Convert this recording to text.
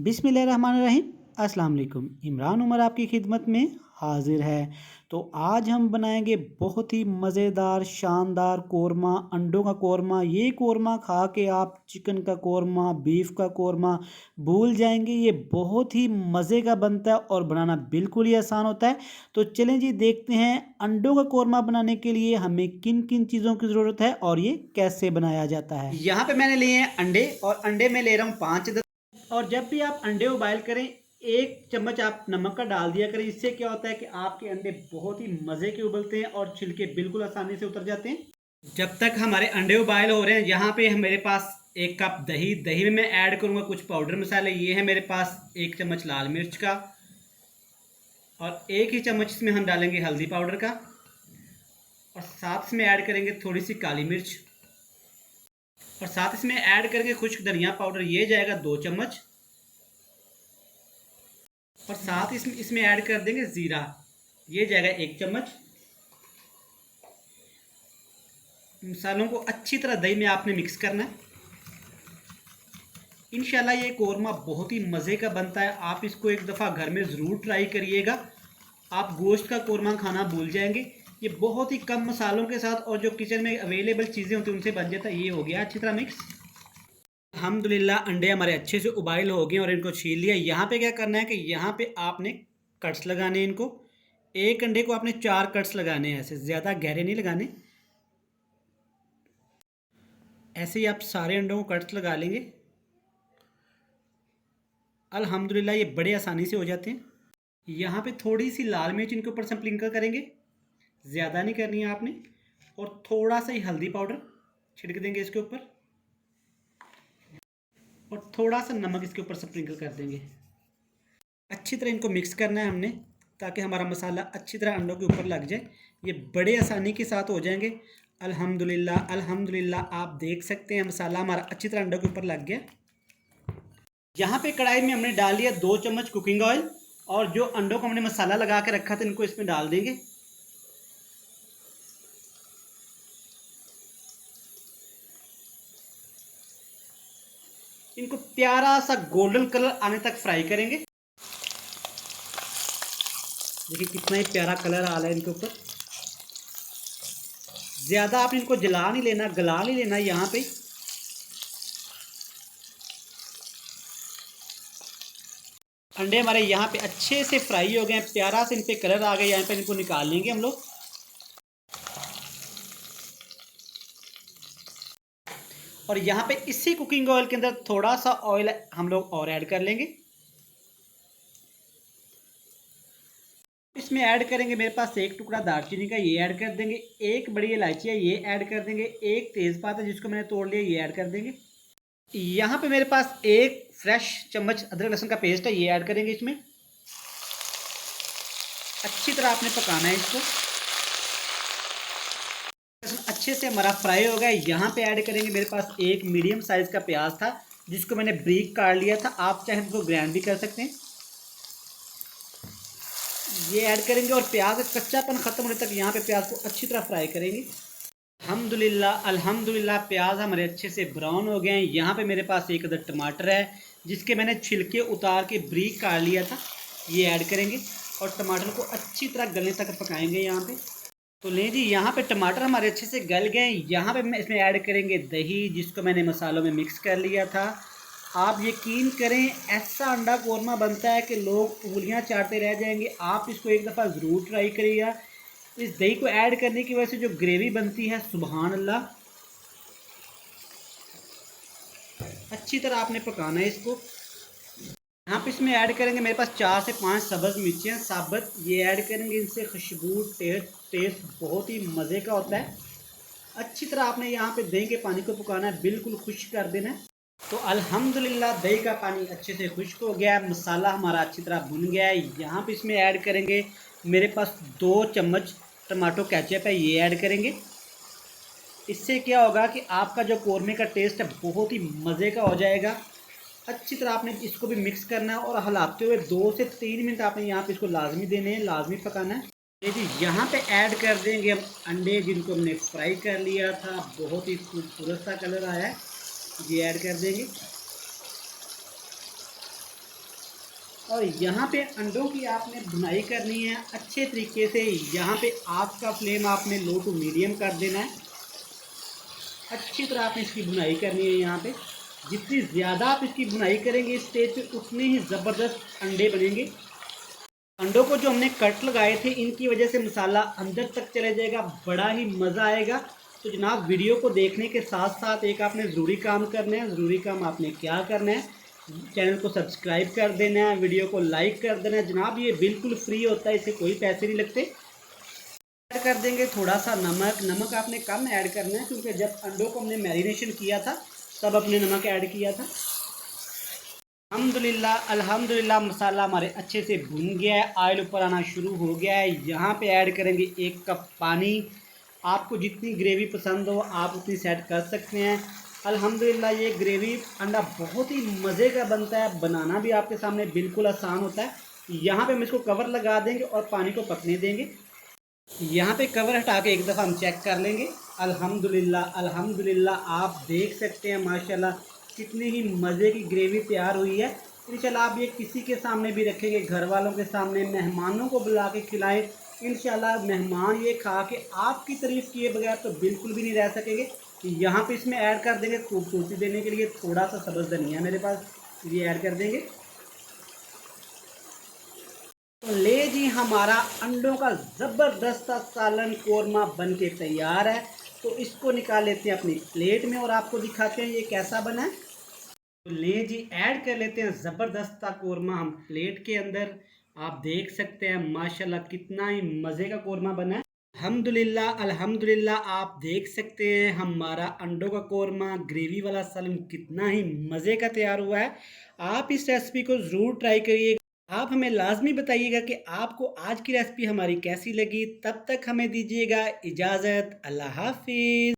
बिस्मिल्लाहिर्रहमानिर्रहीम। अस्सलाम वालेकुम। इमरान उमर आपकी खिदमत में हाजिर है। तो आज हम बनाएंगे बहुत ही मज़ेदार शानदार कोरमा, अंडों का कोरमा। ये कोरमा खा के आप चिकन का कोरमा, बीफ का कोरमा भूल जाएंगे। ये बहुत ही मज़े का बनता है और बनाना बिल्कुल ही आसान होता है। तो चलें जी, देखते हैं अंडों का कोरमा बनाने के लिए हमें किन किन चीज़ों की ज़रूरत है और ये कैसे बनाया जाता है। यहाँ पे मैंने लिए हैं अंडे, और अंडे में ले रहा हूँ 5। और जब भी आप अंडे उबाइल करें, 1 चम्मच आप नमक का डाल दिया करें। इससे क्या होता है कि आपके अंडे बहुत ही मज़े के उबलते हैं और छिलके बिल्कुल आसानी से उतर जाते हैं। जब तक हमारे अंडे उबाइल हो रहे हैं, यहाँ पे मेरे पास 1 कप दही। दही में मैं ऐड करूँगा कुछ पाउडर मसाले। ये है मेरे पास 1 चम्मच लाल मिर्च का, और 1 ही चम्मच इसमें हम डालेंगे हल्दी पाउडर का, और साथ में ऐड करेंगे थोड़ी सी काली मिर्च, और साथ इसमें ऐड करके खुश्क धनिया पाउडर, ये जाएगा 2 चम्मच, और साथ इसमें ऐड कर देंगे ज़ीरा, ये जाएगा 1 चम्मच। मसालों को अच्छी तरह दही में आपने मिक्स करना है। इंशाल्लाह ये कोरमा बहुत ही मज़े का बनता है। आप इसको एक दफ़ा घर में ज़रूर ट्राई करिएगा। आप गोश्त का कोरमा खाना भूल जाएंगे। ये बहुत ही कम मसालों के साथ और जो किचन में अवेलेबल चीज़ें होती हैं उनसे बन जाता है। ये हो गया अच्छी तरह मिक्स। अल्हम्दुलिल्लाह अंडे हमारे अच्छे से उबाइल हो गए और इनको छील लिया। यहाँ पे क्या करना है कि यहाँ पे आपने कट्स लगाने हैं इनको। एक अंडे को आपने 4 कट्स लगाने हैं, ऐसे ज़्यादा गहरे नहीं लगाने। ऐसे ही आप सारे अंडों को कट्स लगा लेंगे। अल्हम्दुलिल्लाह ये बड़े आसानी से हो जाते हैं। यहाँ पे थोड़ी सी लाल मिर्च इनके ऊपर स्प्रिंकल करेंगे, ज़्यादा नहीं करनी है आपने। और थोड़ा सा ही हल्दी पाउडर छिड़क देंगे इसके ऊपर, और थोड़ा सा नमक इसके ऊपर स्प्रिंकल कर देंगे। अच्छी तरह इनको मिक्स करना है हमने, ताकि हमारा मसाला अच्छी तरह अंडों के ऊपर लग जाए। ये बड़े आसानी के साथ हो जाएंगे। अल्हम्दुलिल्लाह अल्हम्दुलिल्लाह, आप देख सकते हैं मसाला हमारा अच्छी तरह अंडों के ऊपर लग गया। यहाँ पे कढ़ाई में हमने डाल लिया 2 चम्मच कुकिंग ऑयल, और जो अंडों को हमने मसाला लगा के रखा था इनको इसमें डाल देंगे। इनको प्यारा सा गोल्डन कलर आने तक फ्राई करेंगे। देखिए कितना ही प्यारा कलर आ रहा है इनके ऊपर। ज़्यादा आप इनको जला नहीं लेना, गला नहीं लेना। यहाँ पे अंडे हमारे यहाँ पे अच्छे से फ्राई हो गए हैं, प्यारा से इन पे कलर आ गया। यहाँ पे इनको निकाल लेंगे हम लोग। और यहाँ पे इसी कुकिंग ऑयल के अंदर थोड़ा सा ऑयल हम लोग और ऐड कर लेंगे। इसमें ऐड करेंगे मेरे पास 1 टुकड़ा दालचीनी का, ये ऐड कर देंगे। 1 बड़ी इलायची है, ये ऐड कर देंगे। 1 तेज़पात है जिसको मैंने तोड़ लिया, ये ऐड कर देंगे। यहाँ पे मेरे पास 1 फ्रेश चम्मच अदरक लहसुन का पेस्ट है, ये ऐड करेंगे इसमें। अच्छी तरह आपने पकाना है इसको। अच्छे से हमारा फ्राई हो गया। यहाँ पे ऐड करेंगे मेरे पास 1 मीडियम साइज़ का प्याज था, जिसको मैंने ब्रीक काट लिया था। आप चाहे इसको ग्राइंड भी कर सकते हैं। ये ऐड करेंगे और प्याज का कच्चापन ख़त्म होने तक यहाँ पे प्याज को अच्छी तरह फ्राई करेंगे। अल्हम्दुलिल्लाह अल्हम्दुलिल्लाह, प्याज हमारे अच्छे से ब्राउन हो गए हैं। यहाँ पे मेरे पास 1 अदद टमाटर है, जिसके मैंने छिलके उतार के ब्रीक काट लिया था, ये ऐड करेंगे। और टमाटर को अच्छी तरह गलने तक पकाएंगे यहाँ पे। तो ले जी, यहाँ पे टमाटर हमारे अच्छे से गल गए। यहाँ पे इसमें ऐड करेंगे दही, जिसको मैंने मसालों में मिक्स कर लिया था। आप यकीन करें, ऐसा अंडा कोरमा बनता है कि लोग उंगलियां चाटते रह जाएंगे। आप इसको एक दफ़ा ज़रूर ट्राई करिएगा। इस दही को ऐड करने की वजह से जो ग्रेवी बनती है, सुबहान अल्लाह। अच्छी तरह आपने पकाना है इसको। यहाँ पे इसमें ऐड करेंगे मेरे पास 4 से 5 सब्ज़ मिर्चियाँ साबुत, ये ऐड करेंगे। इनसे खुशबू टेस्ट बहुत ही मज़े का होता है। अच्छी तरह आपने यहाँ पे दही के पानी को पकाना है, बिल्कुल खुश्क कर देना है। तो अल्हम्दुलिल्लाह दही का पानी अच्छे से खुश्क हो गया है, मसाला हमारा अच्छी तरह भुन गया है। यहाँ पे इसमें ऐड करेंगे मेरे पास 2 चम्मच टमाटो केचप है, ये ऐड करेंगे। इससे क्या होगा कि आपका जो कोरमे का टेस्ट है बहुत ही मज़े का हो जाएगा। अच्छी तरह आपने इसको भी मिक्स करना है और हिलाते हुए 2 से 3 मिनट आपने यहाँ पे इसको लाजमी देने हैं, लाजमी पकाना है। ये जी, यहाँ पे ऐड कर देंगे हम अंडे, जिनको हमने फ्राई कर लिया था। बहुत ही खूबसूरत सा कलर आया है, ये ऐड कर देंगे। और यहाँ पे अंडों की आपने भुनाई करनी है अच्छे तरीके से। यहाँ पे आग का फ्लेम आपने लो टू मीडियम कर देना है। अच्छी तरह आपने इसकी भुनाई करनी है। यहाँ पे जितनी ज़्यादा आप इसकी भुनाई करेंगे इस स्टेज पे उतने ही ज़बरदस्त अंडे बनेंगे। अंडों को जो हमने कट लगाए थे इनकी वजह से मसाला अंदर तक चले जाएगा, बड़ा ही मज़ा आएगा। तो जनाब वीडियो को देखने के साथ साथ एक आपने ज़रूरी काम करना है। ज़रूरी काम आपने क्या करना है, चैनल को सब्सक्राइब कर देना है, वीडियो को लाइक कर देना है। जनाब ये बिल्कुल फ्री होता है, इसे कोई पैसे नहीं लगते। ऐड कर देंगे थोड़ा सा नमक। नमक आपने कम ऐड करना है क्योंकि जब अंडों को हमने मैरिनेशन किया था तब अपने नमक ऐड किया था। अल्हम्दुलिल्लाह मसाला हमारे अच्छे से भुन गया है, ऑयल ऊपर आना शुरू हो गया है। यहाँ पे ऐड करेंगे 1 कप पानी। आपको जितनी ग्रेवी पसंद हो आप उतनी सेट कर सकते हैं। अल्हम्दुलिल्लाह ये ग्रेवी अंडा बहुत ही मज़े का बनता है, बनाना भी आपके सामने बिल्कुल आसान होता है। यहाँ पे हम इसको कवर लगा देंगे और पानी को पकने देंगे। यहाँ पे कवर हटा के एक दफ़ा हम चेक कर लेंगे। अल्हम्दुलिल्लाह आप देख सकते हैं माशाल्लाह कितनी ही मज़े की ग्रेवी तैयार हुई है। इंशाल्लाह आप ये किसी के सामने भी रखेंगे, घर वालों के सामने, मेहमानों को बुला के खिलाएं। इंशाल्लाह मेहमान ये खा के आपकी तारीफ़ किए बगैर तो बिल्कुल भी नहीं रह सकेंगे। यहाँ पे इसमें ऐड कर देंगे खूबसूरती देने के लिए थोड़ा सा सब्ज़ धनिया मेरे पास, ये ऐड कर देंगे। तो ले जी हमारा अंडों का ज़बरदस्त सालन कोरमा बन के तैयार है। तो इसको निकाल लेते हैं अपनी प्लेट में और आपको दिखाते हैं ये कैसा बना है। तो ले जी ऐड कर लेते हैं ज़बरदस्त कोरमा हम प्लेट के अंदर। आप देख सकते हैं माशाल्लाह कितना ही मज़े का कोरमा बना है। अल्हम्दुलिल्लाह आप देख सकते हैं हमारा अंडों का कोरमा ग्रेवी वाला सालन कितना ही मज़े का तैयार हुआ है। आप इस रेसिपी को ज़रूर ट्राई करिए। आप हमें लाज़मी बताइएगा कि आपको आज की रेसिपी हमारी कैसी लगी। तब तक हमें दीजिएगा इजाज़त। अल्लाह हाफ़िज़।